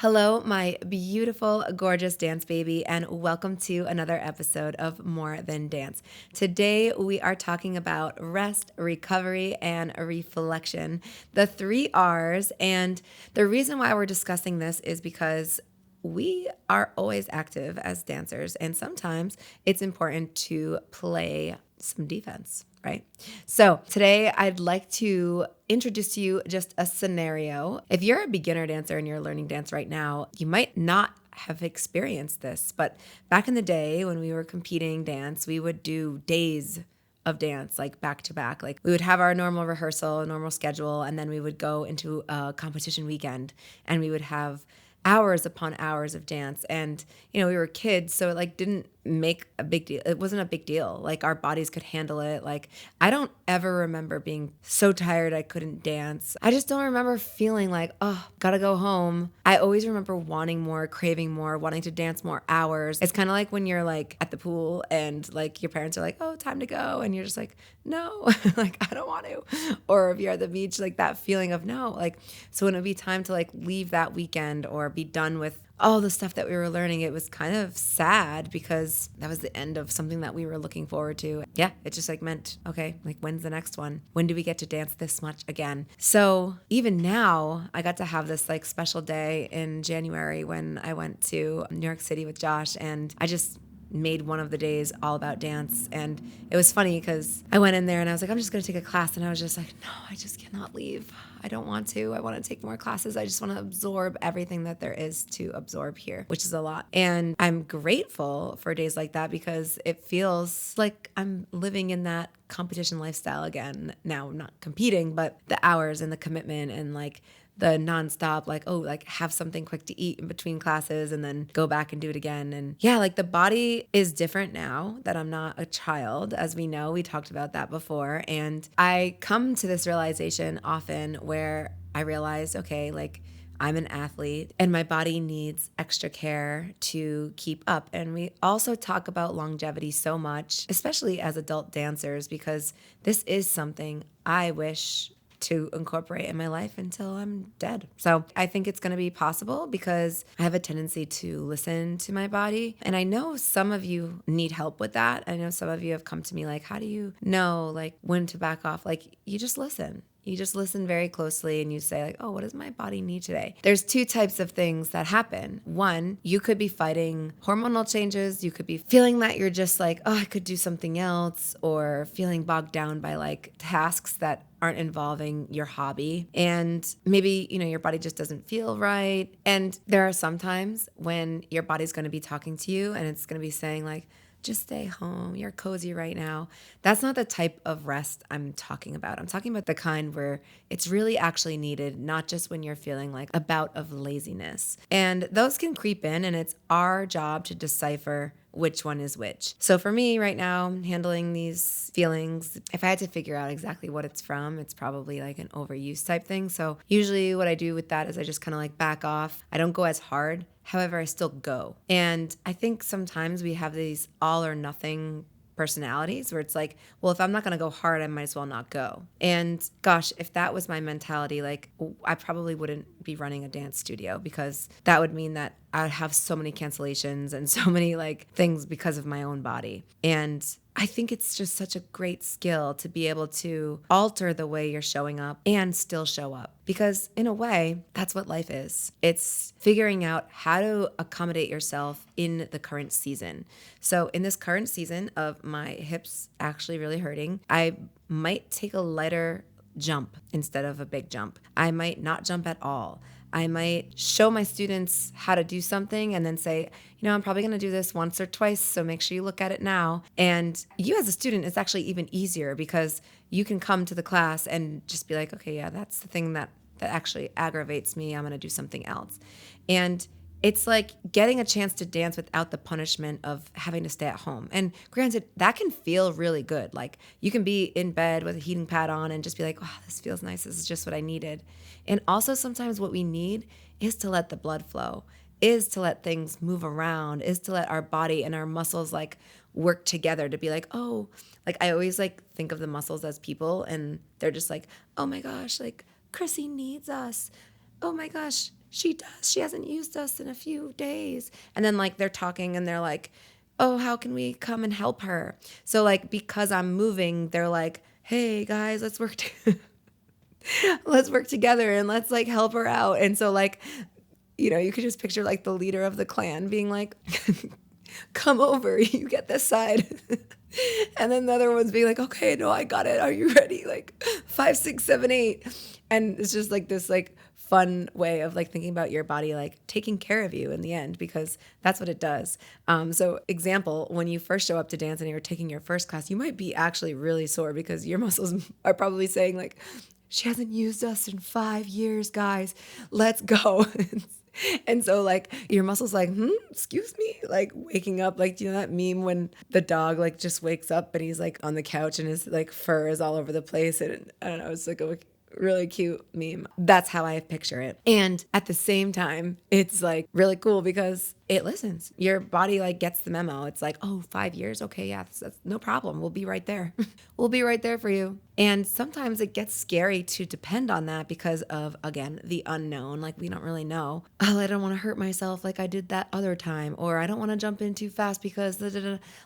Hello, my beautiful, gorgeous dance baby, and welcome to another episode of More Than Dance. Today, we are talking about rest, recovery, and reflection, the three R's. And the reason why we're discussing this is because we are always active as dancers, and sometimes it's important to play some defense, right? So today I'd like to introduce to you just a scenario. If you're a beginner dancer and you're learning dance right now, you might not have experienced this, but back in the day when we were competing dance, we would do days of dance, like back to back. Like we would have our normal rehearsal, normal schedule, and then we would go into a competition weekend and we would have hours upon hours of dance. And, we were kids, so it like didn't make a big deal. It wasn't a big deal. Like our bodies could handle it. Like I don't ever remember being so tired I couldn't dance. I just don't remember feeling like, oh, gotta go home. I always remember wanting more, craving more, wanting to dance more hours. It's kind of like when you're like at the pool and like your parents are like, oh, time to go. And you're just like, no, like I don't want to. Or if you're at the beach, like that feeling of no, like, so when it would be time to like leave that weekend or be done with all the stuff that we were learning, it was kind of sad because that was the end of something that we were looking forward to. Yeah, it just like meant, okay, like when's the next one? When do we get to dance this much again? So even now, I got to have this like special day in January when I went to New York City with Josh, and I just made one of the days all about dance. And it was funny because I went in there and I was like, I'm just going to take a class. And I was just like, no, I just cannot leave. I don't want to. I want to take more classes. I just want to absorb everything that there is to absorb here, which is a lot. And I'm grateful for days like that because it feels like I'm living in that competition lifestyle again. Now I'm not competing, but the hours and the commitment and like the nonstop, like, oh, like have something quick to eat in between classes and then go back and do it again. And yeah, like the body is different now that I'm not a child. As we know, we talked about that before. And I come to this realization often where I realize, okay, like I'm an athlete and my body needs extra care to keep up. And we also talk about longevity so much, especially as adult dancers, because this is something I wish to incorporate in my life until I'm dead. So I think it's going to be possible because I have a tendency to listen to my body. And I know some of you need help with that. I know some of you have come to me like, how do you know like when to back off? Like you just listen. You just listen very closely and you say like, oh, what does my body need today? There's two types of things that happen. One, you could be fighting hormonal changes. You could be feeling that you're just like, oh, I could do something else, or feeling bogged down by like tasks that aren't involving your hobby. And maybe, your body just doesn't feel right. And there are some times when your body's going to be talking to you and it's going to be saying like, just stay home. You're cozy right now. That's not the type of rest I'm talking about. I'm talking about the kind where it's really actually needed, not just when you're feeling like a bout of laziness. And those can creep in, and it's our job to decipher which one is which. So for me right now, handling these feelings, if I had to figure out exactly what it's from, it's probably like an overuse type thing. So usually what I do with that is I just kind of like back off. I don't go as hard. However, I still go. And I think sometimes we have these all or nothing personalities where it's like, well, if I'm not going to go hard, I might as well not go. And gosh, if that was my mentality, like I probably wouldn't be running a dance studio because that would mean that I would have so many cancellations and so many like things because of my own body. And I think it's just such a great skill to be able to alter the way you're showing up and still show up. Because in a way, that's what life is. It's figuring out how to accommodate yourself in the current season. So in this current season of my hips actually really hurting, I might take a lighter jump instead of a big jump. I might not jump at all. I might show my students how to do something and then say, I'm probably going to do this once or twice, so make sure you look at it now. And you as a student, it's actually even easier because you can come to the class and just be like, okay, yeah, that's the thing that actually aggravates me. I'm going to do something else. And it's like getting a chance to dance without the punishment of having to stay at home. And granted, that can feel really good. Like you can be in bed with a heating pad on and just be like, wow, this feels nice. This is just what I needed. And also sometimes what we need is to let the blood flow, is to let things move around, is to let our body and our muscles like work together to be like, oh, like I always like think of the muscles as people and they're just like, oh my gosh, like Chrissy needs us. Oh my gosh, she does. She hasn't used us in a few days. And then like they're talking and they're like, oh, how can we come and help her? So like because I'm moving, they're like, hey guys, let's work let's work together and let's like help her out. And so like, you could just picture like the leader of the clan being like, come over, you get this side. And then the other one's being like, okay, no, I got it. Are you ready? Like 5, 6, 7, 8. And it's just like this like fun way of like thinking about your body, like taking care of you in the end, because that's what it does. So example, when you first show up to dance and you're taking your first class, you might be actually really sore because your muscles are probably saying like, she hasn't used us in 5 years, guys. Let's go. And so like your muscles like, excuse me, like waking up, like, do you know that meme when the dog like just wakes up and he's like on the couch and his like fur is all over the place? And I don't know, it's like a really cute meme. That's how I picture it. And at the same time, it's like really cool because it listens. Your body like gets the memo. It's like, oh, 5 years. Okay. Yeah, that's no problem. We'll be right there. We'll be right there for you. And sometimes it gets scary to depend on that because of, again, the unknown. Like we don't really know. Oh, I don't want to hurt myself like I did that other time, or I don't want to jump in too fast because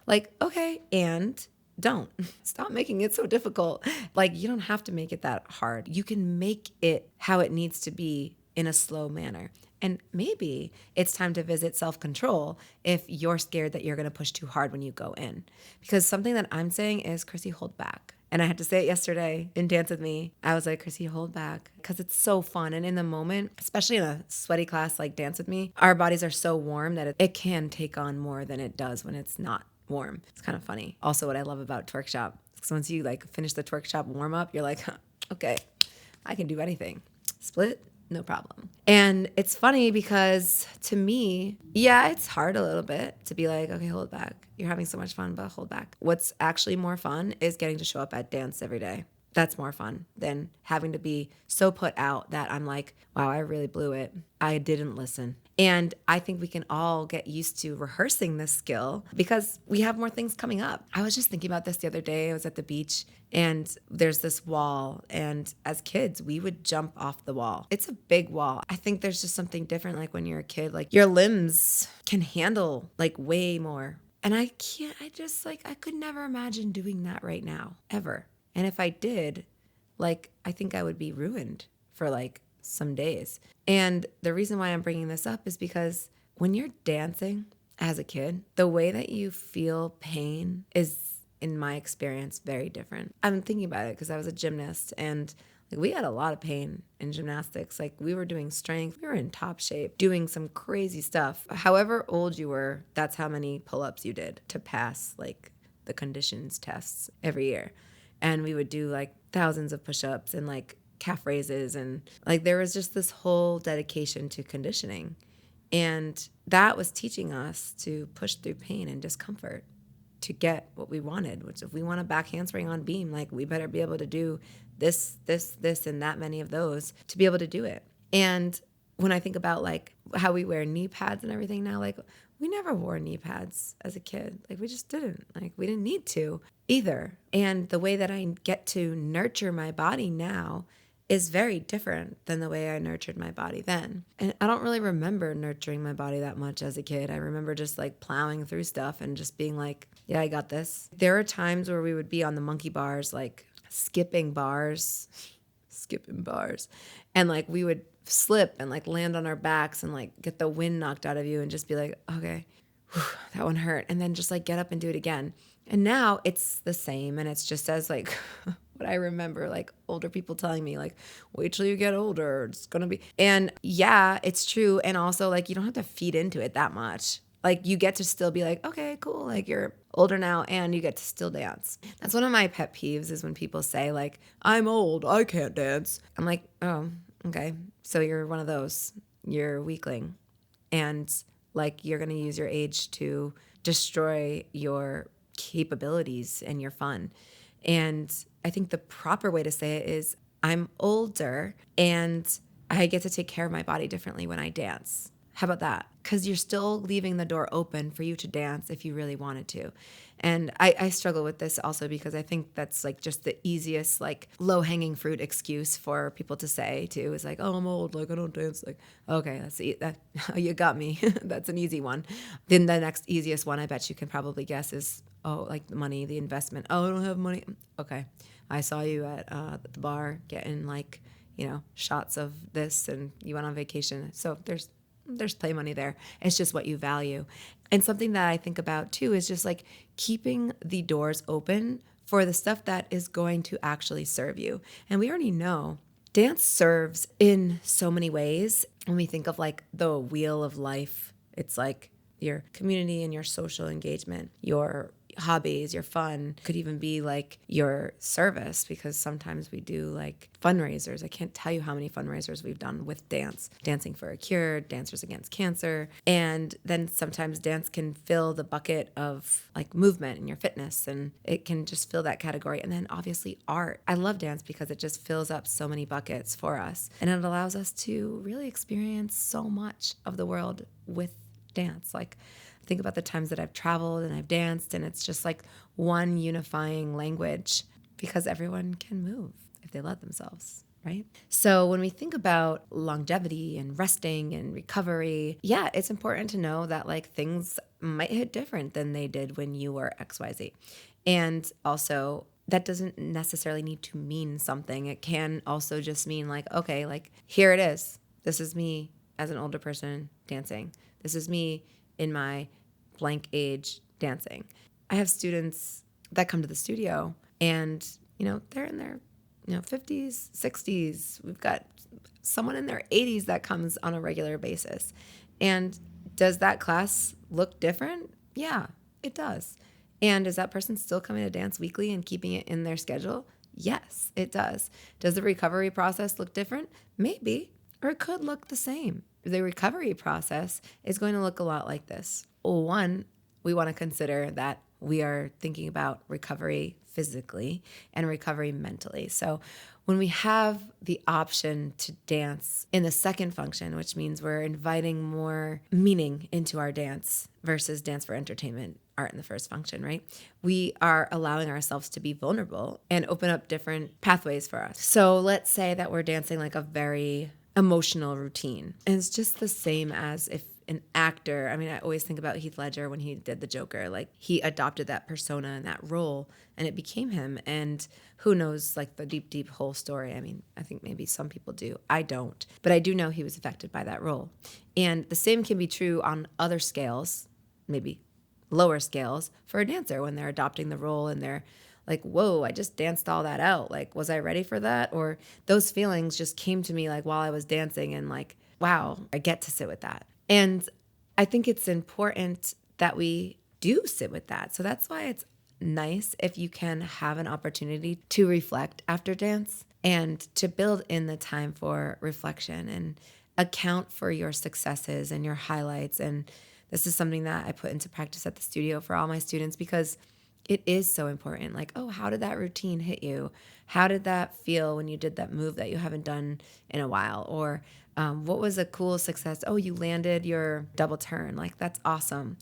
like, okay. And don't stop making it so difficult. Like you don't have to make it that hard. You can make it how it needs to be in a slow manner. And maybe it's time to visit self-control if you're scared that you're going to push too hard when you go in. Because something that I'm saying is, Chrissy, hold back. And I had to say it yesterday in Dance With Me. I was like, Chrissy, hold back, because it's so fun. And in the moment, especially in a sweaty class like Dance With Me, our bodies are so warm that it can take on more than it does when it's not warm. It's kind of funny. Also, what I love about twerk shop, because once you like finish the twerk shop warm up, you're like, okay, I can do anything. Split, no problem. And it's funny because to me, yeah, it's hard a little bit to be like, okay, hold back. You're having so much fun, but hold back. What's actually more fun is getting to show up at dance every day. That's more fun than having to be so put out that I'm like, wow, I really blew it. I didn't listen. And I think we can all get used to rehearsing this skill because we have more things coming up. I was just thinking about this the other day. I was at the beach and there's this wall. And as kids, we would jump off the wall. It's a big wall. I think there's just something different. Like when you're a kid, like your limbs can handle like way more. And I could never imagine doing that right now, ever. And if I did, like, I think I would be ruined for like some days. And the reason why I'm bringing this up is because when you're dancing as a kid, the way that you feel pain is, in my experience, very different. I'm thinking about it because I was a gymnast and like we had a lot of pain in gymnastics. Like we were doing strength, we were in top shape, doing some crazy stuff. However old you were, that's how many pull-ups you did to pass like the conditions tests every year. And we would do like thousands of push-ups and like calf raises. And like there was just this whole dedication to conditioning. And that was teaching us to push through pain and discomfort to get what we wanted, which if we want a back handspring on beam, like we better be able to do this, and that many of those to be able to do it. And when I think about like how we wear knee pads and everything now, like we never wore knee pads as a kid. Like we just didn't. Like we didn't need to either. And the way that I get to nurture my body now is very different than the way I nurtured my body then. And I don't really remember nurturing my body that much as a kid. I remember just like plowing through stuff and just being like, yeah, I got this. There are times where we would be on the monkey bars, like skipping bars, and like we would slip and like land on our backs and like get the wind knocked out of you and just be like, okay, whew, that one hurt. And then just like get up and do it again. And now it's the same. And it's just as like what I remember, like older people telling me like, wait till you get older, it's going to be. And yeah, it's true. And also like, you don't have to feed into it that much. Like you get to still be like, okay, cool. Like you're older now and you get to still dance. That's one of my pet peeves is when people say like, I'm old, I can't dance. I'm like, oh, okay. So you're one of those, you're a weakling. And like, you're going to use your age to destroy your capabilities and your fun. And I think the proper way to say it is I'm older and I get to take care of my body differently when I dance. How about that? Because you're still leaving the door open for you to dance if you really wanted to. And I struggle with this also because I think that's like just the easiest, like low hanging fruit excuse for people to say too, is like, oh, I'm old, like I don't dance. Like, okay, that you got me. That's an easy one. Then the next easiest one I bet you can probably guess is, oh, like the money, the investment. Oh, I don't have money. Okay. I saw you at the bar getting like, shots of this and you went on vacation. So there's play money there. It's just what you value. And something that I think about too is just like keeping the doors open for the stuff that is going to actually serve you. And we already know dance serves in so many ways. When we think of like the wheel of life, it's like your community and your social engagement, your hobbies, your fun, could even be like your service, because sometimes we do like fundraisers. I can't tell you how many fundraisers we've done with dance, Dancing for a Cure, Dancers Against Cancer. And then sometimes dance can fill the bucket of like movement and your fitness, and it can just fill that category. And then obviously art. I love dance because it just fills up so many buckets for us, and it allows us to really experience so much of the world with dance. Like, think about the times that I've traveled and I've danced, and it's just like one unifying language because everyone can move if they let themselves, right? So when we think about longevity and resting and recovery, yeah, it's important to know that like things might hit different than they did when you were XYZ. And also, that doesn't necessarily need to mean something. It can also just mean like, okay, like here it is. This is me as an older person dancing. This is me in my blank age dancing. I have students that come to the studio and, they're in their, 50s, 60s. We've got someone in their 80s that comes on a regular basis. And does that class look different? Yeah, it does. And is that person still coming to dance weekly and keeping it in their schedule? Yes, it does. Does the recovery process look different? Maybe, or it could look the same. The recovery process is going to look a lot like this. One, we want to consider that we are thinking about recovery physically and recovery mentally. So when we have the option to dance in the second function, which means we're inviting more meaning into our dance versus dance for entertainment art in the first function, right? We are allowing ourselves to be vulnerable and open up different pathways for us. So let's say that we're dancing like a very emotional routine. And it's just the same as if an actor, I always think about Heath Ledger when he did the Joker, like he adopted that persona and that role and it became him. And who knows like the deep, deep whole story. I think maybe some people do. I don't. But I do know he was affected by that role. And the same can be true on other scales, maybe lower scales, for a dancer when they're adopting the role and they're like, whoa, I just danced all that out. Like, was I ready for that? Or those feelings just came to me like while I was dancing and like, wow, I get to sit with that. And I think it's important that we do sit with that. So that's why it's nice if you can have an opportunity to reflect after dance and to build in the time for reflection and account for your successes and your highlights. And this is something that I put into practice at the studio for all my students because it is so important. Like, oh, how did that routine hit you? How did that feel when you did that move that you haven't done in a while? Or what was a cool success? Oh, you landed your double turn. Like, that's awesome.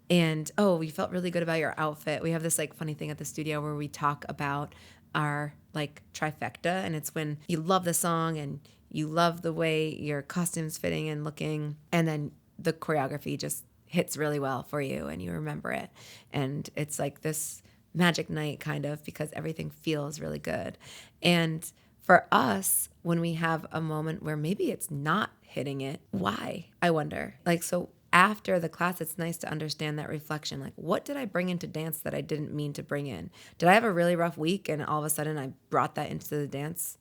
And, oh, you felt really good about your outfit. We have this like funny thing at the studio where we talk about our like trifecta. And it's when you love the song and you love the way your costume's fitting and looking. And then the choreography just hits really well for you and you remember it. And it's like this magic night kind of because everything feels really good. And for us, when we have a moment where maybe it's not hitting it, why? I wonder. Like, so after the class, it's nice to understand that reflection. Like, what did I bring into dance that I didn't mean to bring in? Did I have a really rough week and all of a sudden I brought that into the dance?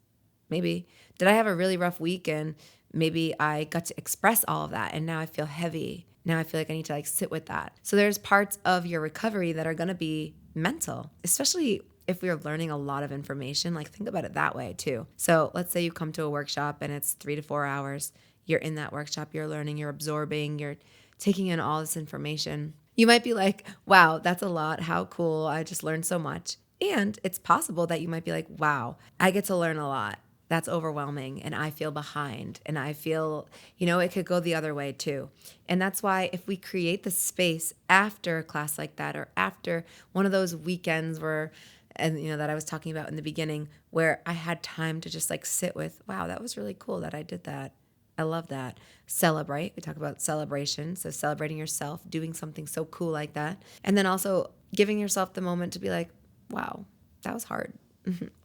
Maybe. Did I have a really rough week and maybe I got to express all of that and now I feel heavy? Now I feel like I need to like sit with that. So there's parts of your recovery that are going to be mental, especially if we are learning a lot of information. Like, think about it that way too. So let's say you come to a workshop and it's 3 to 4 hours. You're in that workshop, you're learning, you're absorbing, you're taking in all this information. You might be like, wow, that's a lot. How cool. I just learned so much. And it's possible that you might be like, wow, I get to learn a lot. that's overwhelming and I feel behind and I feel, it could go the other way too. And that's why if we create the space after a class like that or after one of those weekends where, and that I was talking about in the beginning, where I had time to just like sit with, wow, that was really cool that I did that. I love that. Celebrate. We talk about celebration. So celebrating yourself, doing something so cool like that. And then also giving yourself the moment to be like, wow, that was hard.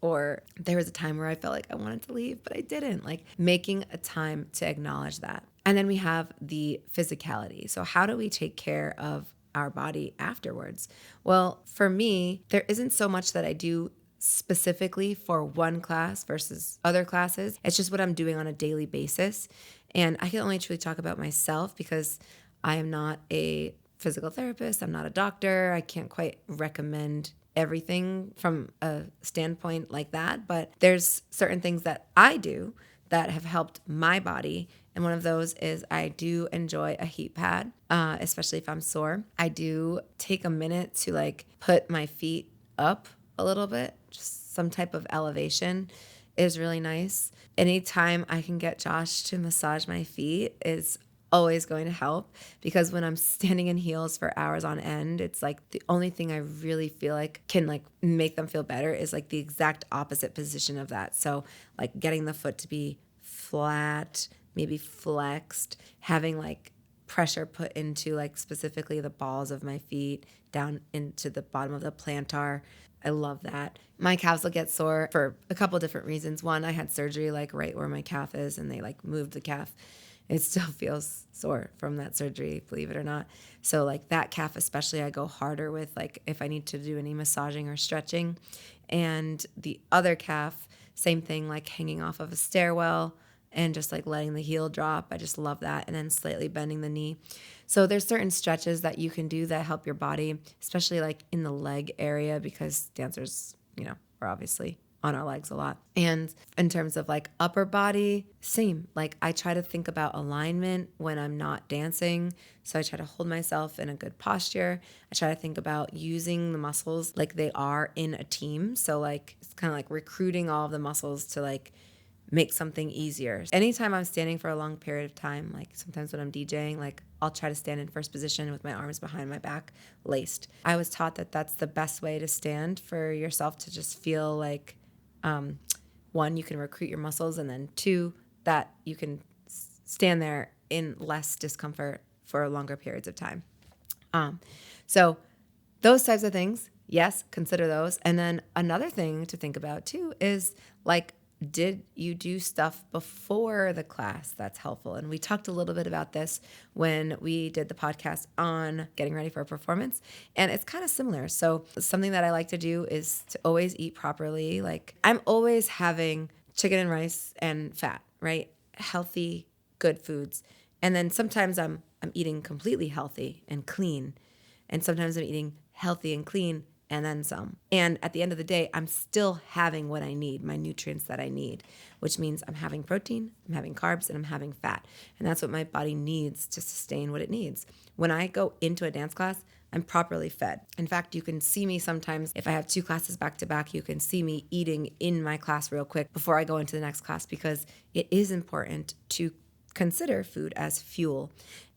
Or there was a time where I felt like I wanted to leave, but I didn't. Like making a time to acknowledge that. And then we have the physicality. So how do we take care of our body afterwards? Well, for me, there isn't so much that I do specifically for one class versus other classes. It's just what I'm doing on a daily basis. And I can only truly talk about myself because I am not a physical therapist. I'm not a doctor. I can't quite recommend everything from a standpoint like that. But there's certain things that I do that have helped my body. And one of those is I do enjoy a heat pad, especially if I'm sore. I do take a minute to like put my feet up a little bit, just some type of elevation is really nice. Anytime I can get Josh to massage my feet is always going to help, because when I'm standing in heels for hours on end, it's like the only thing I really feel like can like make them feel better is like the exact opposite position of that. So like getting the foot to be flat, maybe flexed, having like pressure put into like specifically the balls of my feet down into the bottom of the plantar. I love that. My calves will get sore for a couple different reasons. One, I had surgery like right where my calf is, and they like moved the calf. It still feels sore from that surgery, believe it or not. So like that calf especially, I go harder with like if I need to do any massaging or stretching. And the other calf, same thing, like hanging off of a stairwell and just like letting the heel drop. I just love that. And then slightly bending the knee. So there's certain stretches that you can do that help your body, especially like in the leg area, because dancers, are obviously on our legs a lot. And in terms of like upper body, same. Like I try to think about alignment when I'm not dancing. So I try to hold myself in a good posture. I try to think about using the muscles like they are in a team. So like it's kind of like recruiting all of the muscles to like make something easier. Anytime I'm standing for a long period of time, like sometimes when I'm DJing, like I'll try to stand in first position with my arms behind my back, laced. I was taught that that's the best way to stand for yourself to just feel like, one, you can recruit your muscles, and then two, that you can stand there in less discomfort for longer periods of time. So those types of things, yes, consider those. And then another thing to think about too is like, did you do stuff before the class that's helpful? And we talked a little bit about this when we did the podcast on getting ready for a performance. And it's kind of similar. So something that I like to do is to always eat properly. Like I'm always having chicken and rice and fat, right? Healthy, good foods. And then sometimes I'm eating completely healthy and clean. And sometimes I'm eating healthy and clean and then some. And at the end of the day, I'm still having what I need, my nutrients that I need, which means I'm having protein, I'm having carbs, and I'm having fat. And that's what my body needs to sustain what it needs. When I go into a dance class, I'm properly fed. In fact, you can see me sometimes, if I have 2 classes back to back, you can see me eating in my class real quick before I go into the next class, because it is important to consider food as fuel.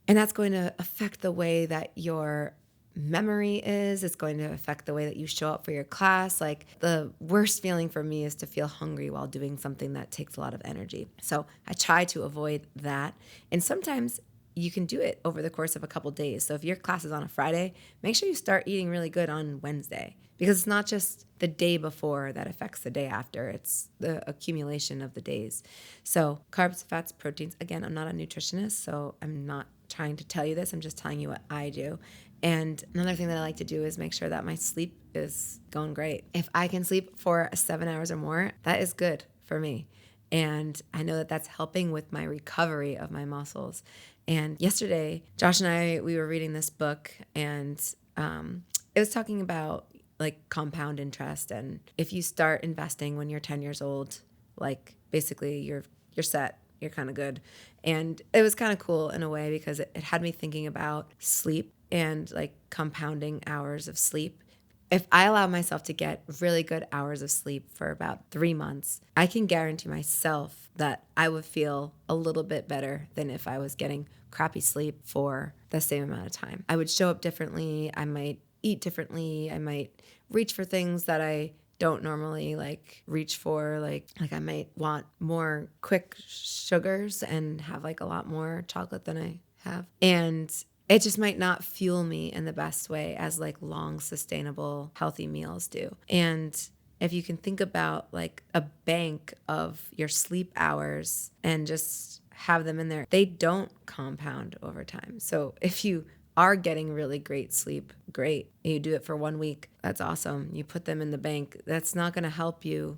And that's going to affect the way that your memory is. It's going to affect the way that you show up for your class. Like the worst feeling for me is to feel hungry while doing something that takes a lot of energy. So I try to avoid that. And sometimes you can do it over the course of a couple days. So if your class is on a Friday, make sure you start eating really good on Wednesday, because it's not just the day before that affects the day after. It's the accumulation of the days. So carbs, fats, proteins. Again, I'm not a nutritionist, so I'm not trying to tell you this. I'm just telling you what I do. And another thing that I like to do is make sure that my sleep is going great. If I can sleep for 7 hours or more, that is good for me. And I know that that's helping with my recovery of my muscles. And yesterday, Josh and I, we were reading this book, and it was talking about like compound interest. And if you start investing when you're 10 years old, like basically you're set, you're kind of good. And it was kind of cool in a way, because it had me thinking about sleep and like compounding hours of sleep. if I allow myself to get really good hours of sleep for about 3 months, I can guarantee myself that I would feel a little bit better than if I was getting crappy sleep for the same amount of time. I would show up differently. I might eat differently. I might reach for things that I don't normally like reach for. Like I might want more quick sugars and have like a lot more chocolate than I have. And it just might not fuel me in the best way as like long, sustainable, healthy meals do. And if you can think about like a bank of your sleep hours and just have them in there, they don't compound over time. So if you are getting really great sleep, great. You do it for 1 week, that's awesome. You put them in the bank. That's not going to help you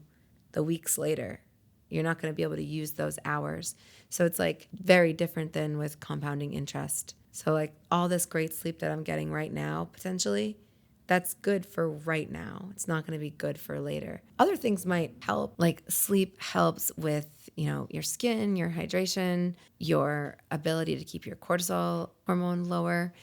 the weeks later. You're not going to be able to use those hours. So it's like very different than with compounding interest. So like all this great sleep that I'm getting right now, potentially, that's good for right now. It's not going to be good for later. Other things might help, like sleep helps with, your skin, your hydration, your ability to keep your cortisol hormone lower.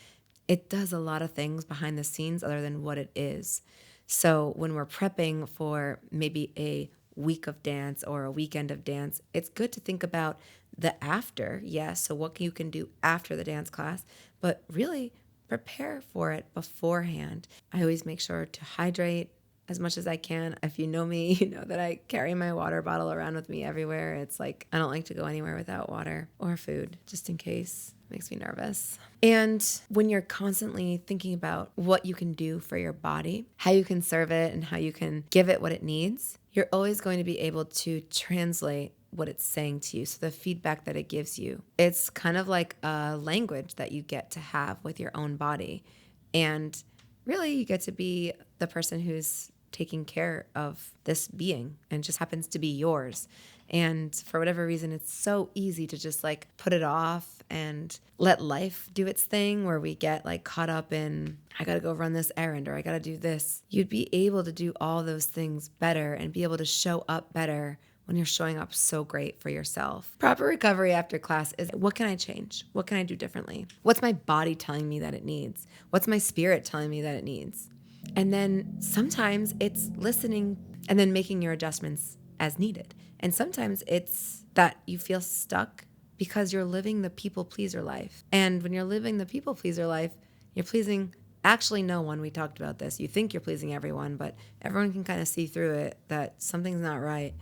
It does a lot of things behind the scenes other than what it is. So when we're prepping for maybe a week of dance or a weekend of dance, it's good to think about the after. Yes, so what you can do after the dance class, but really prepare for it beforehand. I always make sure to hydrate as much as I can. If you know me, you know that I carry my water bottle around with me everywhere. It's like I don't like to go anywhere without water or food, just in case. It makes me nervous. And when you're constantly thinking about what you can do for your body, how you can serve it and how you can give it what it needs, you're always going to be able to translate what it's saying to you. So the feedback that it gives you, it's kind of like a language that you get to have with your own body. And really you get to be the person who's taking care of this being and just happens to be yours. And for whatever reason, it's so easy to just like put it off and let life do its thing, where we get like caught up in, I got to go run this errand or I got to do this. You'd be able to do all those things better and be able to show up better when you're showing up so great for yourself. Proper recovery after class is, what can I change? What can I do differently? What's my body telling me that it needs? What's my spirit telling me that it needs? And then sometimes it's listening and then making your adjustments as needed. And sometimes it's that you feel stuck because you're living the people pleaser life. And when you're living the people pleaser life, you're pleasing actually no one. We talked about this. You think you're pleasing everyone, but everyone can kind of see through it that something's not right.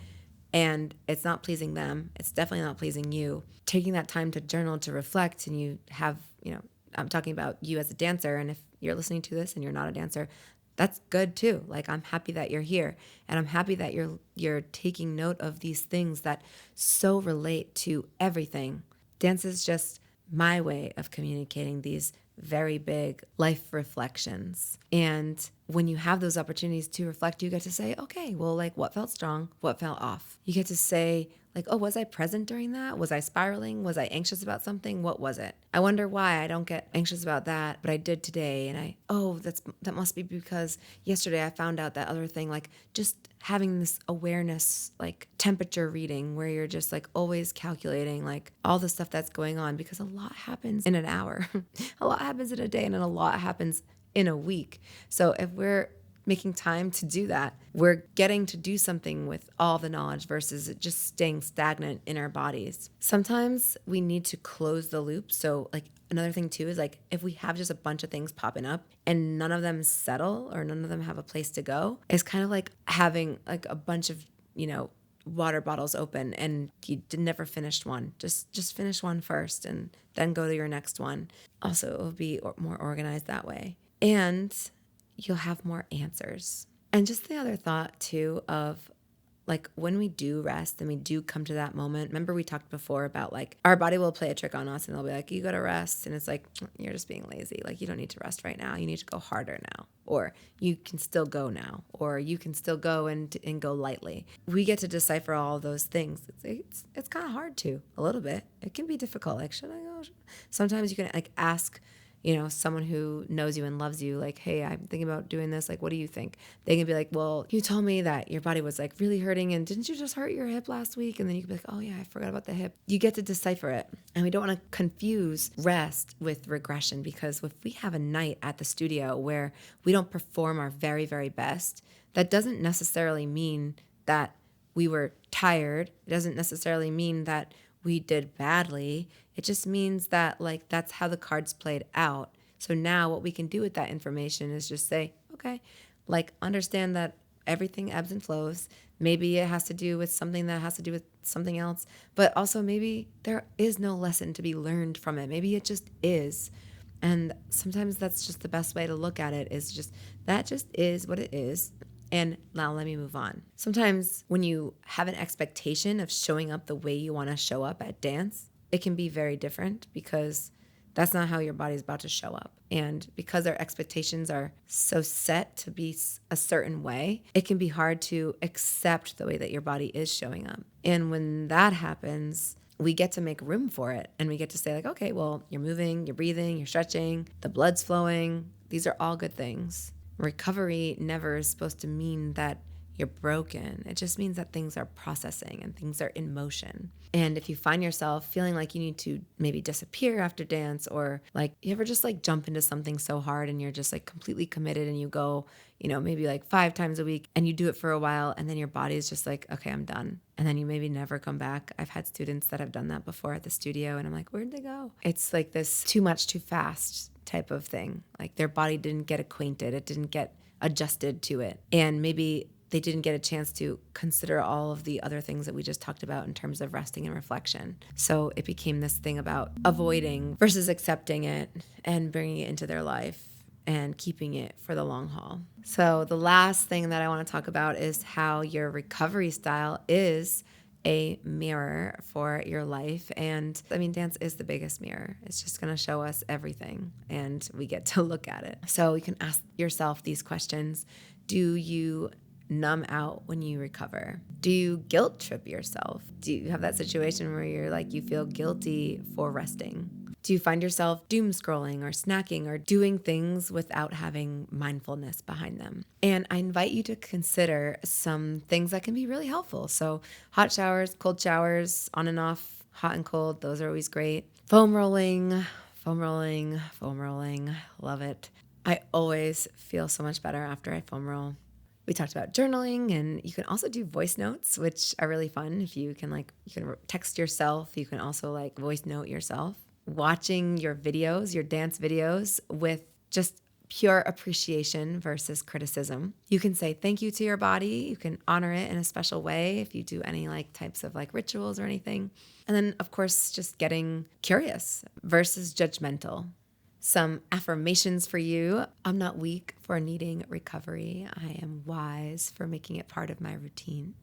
And it's not pleasing them. It's definitely not pleasing you. Taking that time to journal, to reflect, and you have, I'm talking about you as a dancer. And if you're listening to this and you're not a dancer, that's good too. Like, I'm happy that you're here, and I'm happy that you're taking note of these things that so relate to everything. Dance is just my way of communicating these very big life reflections. And when you have those opportunities to reflect, you get to say, okay, well, like, what felt strong? What felt off? You get to say, like, oh, was I present during that? Was I spiraling? Was I anxious about something? What was it? I wonder why I don't get anxious about that, but I did today. And that must be because yesterday I found out that other thing. Like, just having this awareness, like temperature reading, where you're just like always calculating like all the stuff that's going on, because a lot happens in an hour, a lot happens in a day, and then a lot happens in a week. So if we're making time to do that, we're getting to do something with all the knowledge versus it just staying stagnant in our bodies. Sometimes we need to close the loop. So like another thing too is like, if we have just a bunch of things popping up and none of them settle or none of them have a place to go, it's kind of like having like a bunch of, water bottles open and you never finished one. Just finish one first and then go to your next one. Also, it will be more organized that way. And you'll have more answers. And just the other thought too of like, when we do rest and we do come to that moment, remember we talked before about like our body will play a trick on us and they'll be like, you got to rest. And it's like, you're just being lazy. Like, you don't need to rest right now. You need to go harder now, or you can still go now, or you can still go and go lightly. We get to decipher all of those things. It's kind of hard to, a little bit. It can be difficult. Like, should I go? Sometimes you can like ask, someone who knows you and loves you, like, hey, I'm thinking about doing this. Like, what do you think? They can be like, well, you told me that your body was like really hurting, and didn't you just hurt your hip last week? And then you can be like, oh yeah, I forgot about the hip. You get to decipher it. And we don't want to confuse rest with regression, because if we have a night at the studio where we don't perform our very, very best, that doesn't necessarily mean that we were tired. It doesn't necessarily mean that we did badly. It just means that like that's how the cards played out. So now what we can do with that information is just say, okay, like understand that everything ebbs and flows. Maybe it has to do with something that has to do with something else, but also maybe there is no lesson to be learned from it. Maybe it just is. And sometimes that's just the best way to look at it, is just that just is what it is. And now let me move on. Sometimes when you have an expectation of showing up the way you want to show up at dance, it can be very different, because that's not how your body's about to show up. And because our expectations are so set to be a certain way, it can be hard to accept the way that your body is showing up. And when that happens, we get to make room for it. And we get to say like, okay, well, you're moving, you're breathing, you're stretching, the blood's flowing. These are all good things. Recovery never is supposed to mean that you're broken. It just means that things are processing and things are in motion. And if you find yourself feeling like you need to maybe disappear after dance, or like you ever just like jump into something so hard and you're just like completely committed and you go, maybe like 5 times a week and you do it for a while, and then your body is just like, okay, I'm done. And then you maybe never come back. I've had students that have done that before at the studio, and I'm like, where'd they go? It's like this too much, too fast type of thing. Like their body didn't get acquainted. It didn't get adjusted to it. And maybe they didn't get a chance to consider all of the other things that we just talked about in terms of resting and reflection. So it became this thing about avoiding versus accepting it and bringing it into their life and keeping it for the long haul. So the last thing that I want to talk about is how your recovery style is a mirror for your life. And I mean, dance is the biggest mirror. It's just going to show us everything, and we get to look at it. So you can ask yourself these questions. Do you numb out when you recover? Do you guilt trip yourself? Do you have that situation where you're like, you feel guilty for resting? Do you find yourself doom scrolling or snacking or doing things without having mindfulness behind them? And I invite you to consider some things that can be really helpful. So hot showers, cold showers, on and off, hot and cold, those are always great. Foam rolling, foam rolling, foam rolling, love it. I always feel so much better after I foam roll. We talked about journaling, and you can also do voice notes, which are really fun. If you can you can text yourself, you can also voice note yourself. Watching your videos, your dance videos, with just pure appreciation versus criticism. You can say thank you to your body. You can honor it in a special way if you do any types of rituals or anything. And then of course, just getting curious versus judgmental. Some affirmations for you. I'm not weak for needing recovery. I am wise for making it part of my routine.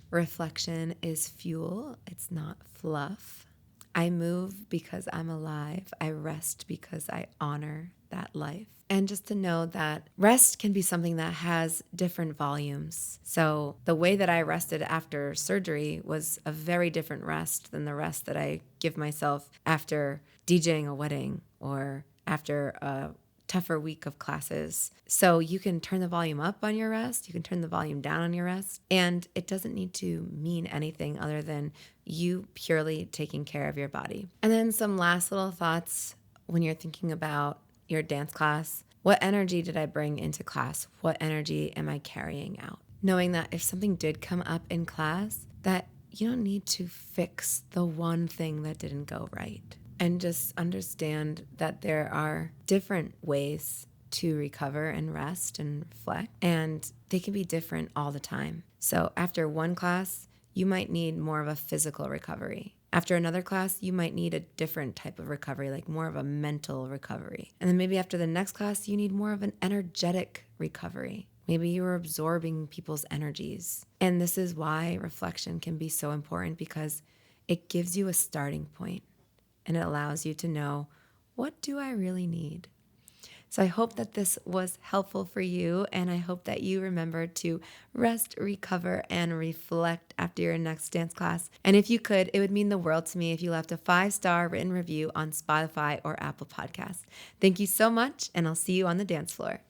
Reflection is fuel. It's not fluff. I move because I'm alive. I rest because I honor that life. And just to know that rest can be something that has different volumes. So the way that I rested after surgery was a very different rest than the rest that I give myself after DJing a wedding or after a tougher week of classes. So you can turn the volume up on your rest. You can turn the volume down on your rest. And it doesn't need to mean anything other than you purely taking care of your body. And then some last little thoughts when you're thinking about your dance class. What energy did I bring into class? What energy am I carrying out? Knowing that if something did come up in class, that you don't need to fix the one thing that didn't go right. And just understand that there are different ways to recover and rest and reflect, and they can be different all the time. So after one class, you might need more of a physical recovery. After another class, you might need a different type of recovery, more of a mental recovery. And then maybe after the next class, you need more of an energetic recovery. Maybe you're absorbing people's energies. And this is why reflection can be so important, because it gives you a starting point and it allows you to know, what do I really need? So I hope that this was helpful for you, and I hope that you remember to rest, recover, and reflect after your next dance class. And if you could, it would mean the world to me if you left a 5-star written review on Spotify or Apple Podcasts. Thank you so much, and I'll see you on the dance floor.